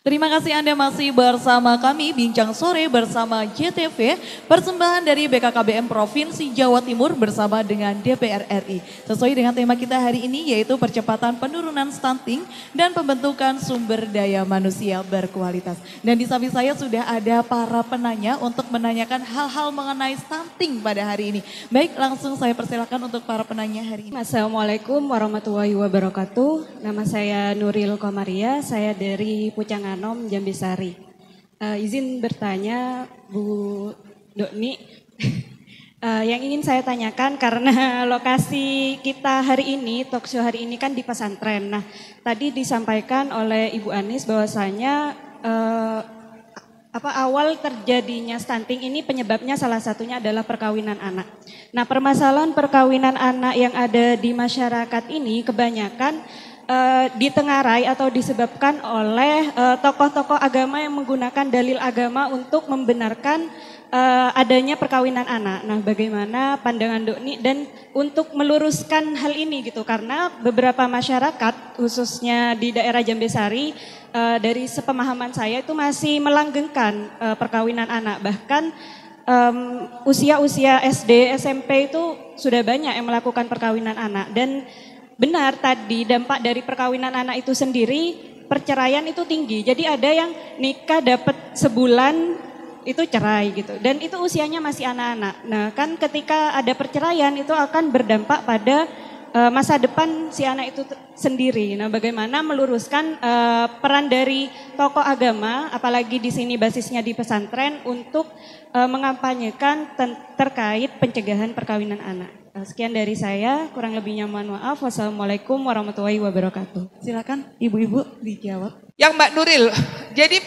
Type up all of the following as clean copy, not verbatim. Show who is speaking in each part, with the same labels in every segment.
Speaker 1: Terima kasih Anda masih bersama kami Bincang Sore bersama JTV, persembahan dari BKKBM Provinsi Jawa Timur bersama dengan DPR RI. Sesuai dengan tema kita hari ini yaitu percepatan penurunan stunting dan pembentukan sumber daya manusia berkualitas. Dan di samping saya sudah ada para penanya untuk menanyakan hal-hal mengenai stunting pada hari ini. Baik, langsung saya persilakan untuk para penanya hari ini.
Speaker 2: Assalamualaikum warahmatullahi wabarakatuh. Nama saya Nuril Komaria, saya dari Pucangan Jambi Sari. Izin bertanya Bu Doni, yang ingin saya tanyakan karena lokasi kita hari ini, talk show hari ini kan di pesantren. Nah, tadi disampaikan oleh Ibu Anis bahwasanya awal terjadinya stunting ini penyebabnya salah satunya adalah perkawinan anak. Nah, permasalahan perkawinan anak yang ada di masyarakat ini kebanyakan ditengarai atau disebabkan oleh tokoh-tokoh agama yang menggunakan dalil agama untuk membenarkan adanya perkawinan anak. Nah, bagaimana pandangan Doni dan untuk meluruskan hal ini gitu, karena beberapa masyarakat khususnya di daerah Jambi Sari dari sepemahaman saya itu masih melanggengkan perkawinan anak, bahkan usia-usia SD, SMP itu sudah banyak yang melakukan perkawinan anak. Dan benar tadi dampak dari perkawinan anak itu sendiri, perceraian itu tinggi. Jadi ada yang nikah dapat sebulan itu cerai gitu. Dan itu usianya masih anak-anak. Nah, kan ketika ada perceraian itu akan berdampak pada masa depan si anak itu sendiri. Nah, bagaimana meluruskan peran dari tokoh agama, apalagi di sini basisnya di pesantren untuk mengampanyekan terkait pencegahan perkawinan anak. Sekian dari saya, kurang lebihnya mohon maaf. Wassalamualaikum warahmatullahi wabarakatuh.
Speaker 1: Silakan ibu-ibu dijawab.
Speaker 3: Yang Mbak Nuril, jadi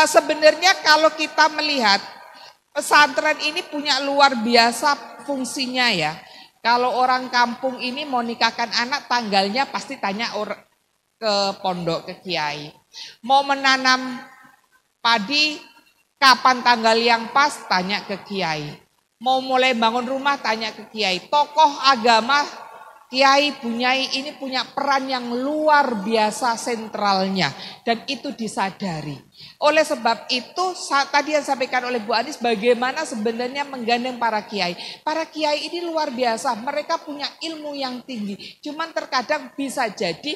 Speaker 3: sebenarnya kalau kita melihat pesantren ini punya luar biasa fungsinya ya. Kalau orang kampung ini mau nikahkan anak, tanggalnya pasti tanya ke pondok, ke kiai. Mau menanam padi, kapan tanggal yang pas, tanya ke kiai. Mau mulai bangun rumah, tanya ke kiai. Tokoh agama, kiai, bunyai ini punya peran yang luar biasa sentralnya. Dan itu disadari. Oleh sebab itu, tadi yang disampaikan oleh Bu Anis, bagaimana sebenarnya menggandeng para kiai. Para kiai ini luar biasa, mereka punya ilmu yang tinggi. Cuman terkadang bisa jadi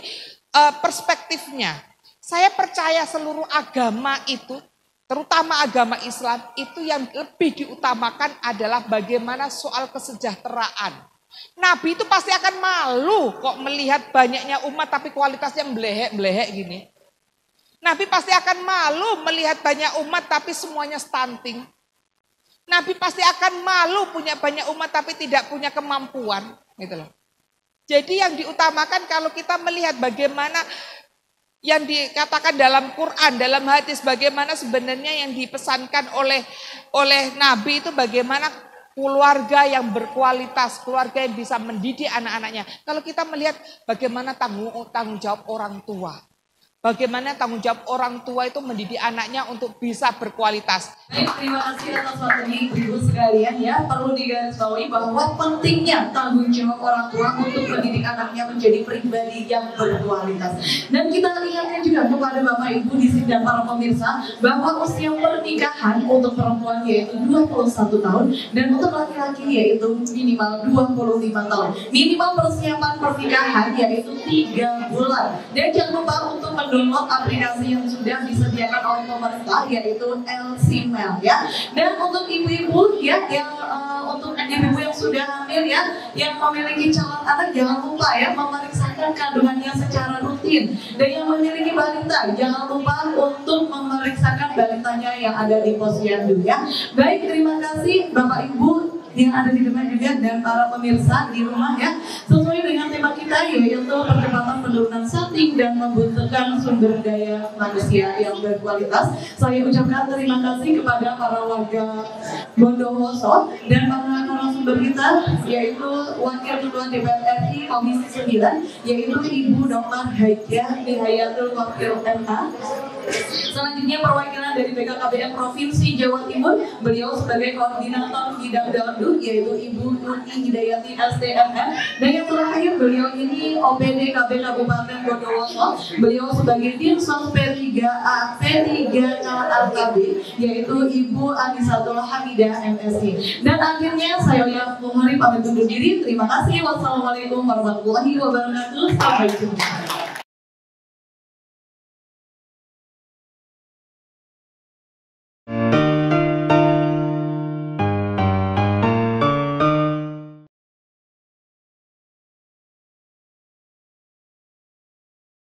Speaker 3: perspektifnya. Saya percaya seluruh agama itu, terutama agama Islam, itu yang lebih diutamakan adalah bagaimana soal kesejahteraan. Nabi itu pasti akan malu kok melihat banyaknya umat tapi kualitasnya melehek-melehek gini. Nabi pasti akan malu melihat banyak umat tapi semuanya stunting. Nabi pasti akan malu punya banyak umat tapi tidak punya kemampuan, gitu loh. Jadi yang diutamakan kalau kita melihat bagaimana yang dikatakan dalam Quran, dalam hadis, bagaimana sebenarnya yang dipesankan oleh Nabi itu bagaimana keluarga yang berkualitas, keluarga yang bisa mendidik anak-anaknya. Kalau kita melihat bagaimana tanggung jawab orang tua. Bagaimana tanggung jawab orang tua itu mendidik anaknya untuk bisa berkualitas.
Speaker 1: Baik, terima kasih atas waktunya ibu-ibu sekalian ya. Perlu digarisbawahi bahwa pentingnya tanggung jawab orang tua untuk mendidik anaknya menjadi pribadi yang berkualitas. Dan kita ingatkan juga kepada Bapak Ibu di sini dan para pemirsa bahwa usia pernikahan untuk perempuan yaitu 21 tahun dan untuk laki-laki yaitu minimal 25 tahun. Minimal persiapan pernikahan yaitu 3 bulan. Dan jangan lupa untuk download aplikasi yang sudah disediakan oleh pemerintah yaitu LCMel ya. Dan untuk ibu-ibu ya yang untuk ibu-ibu yang sudah hamil ya, yang memiliki calon anak jangan lupa ya memeriksakan kandungannya secara rutin. Dan yang memiliki balita jangan lupa untuk memeriksakan balitanya yang ada di posyandu ya. Baik, terima kasih Bapak Ibu yang ada di depan juga dan para pemirsa di rumah ya. Sesuai dengan tema kita yaitu percepatan penurunan stunting dan membutuhkan sumber daya manusia yang berkualitas. Saya ucapkan terima kasih kepada para warga Bondowoso dan para narasumber kita yaitu Wakil Ketua DPR RI Komisi 9 yaitu Ibu Dr. Haja Nihayatul Wakil MA. Selanjutnya perwakilan dari BKKBN Provinsi Jawa Timur, beliau sebagai koordinator bidang Dandu yaitu Ibu Nurti Hidayati SDMM. Dan yang terakhir beliau ini OPD KB Kabupaten Bondowoso, beliau sebagai Dinsos P3A P3KLKB yaitu Ibu Anisatul Hamidah MSc. Dan akhirnya saya Oya Fumari pamit undur diri. Terima kasih. Wassalamualaikum warahmatullahi wabarakatuh. Sampai jumpa.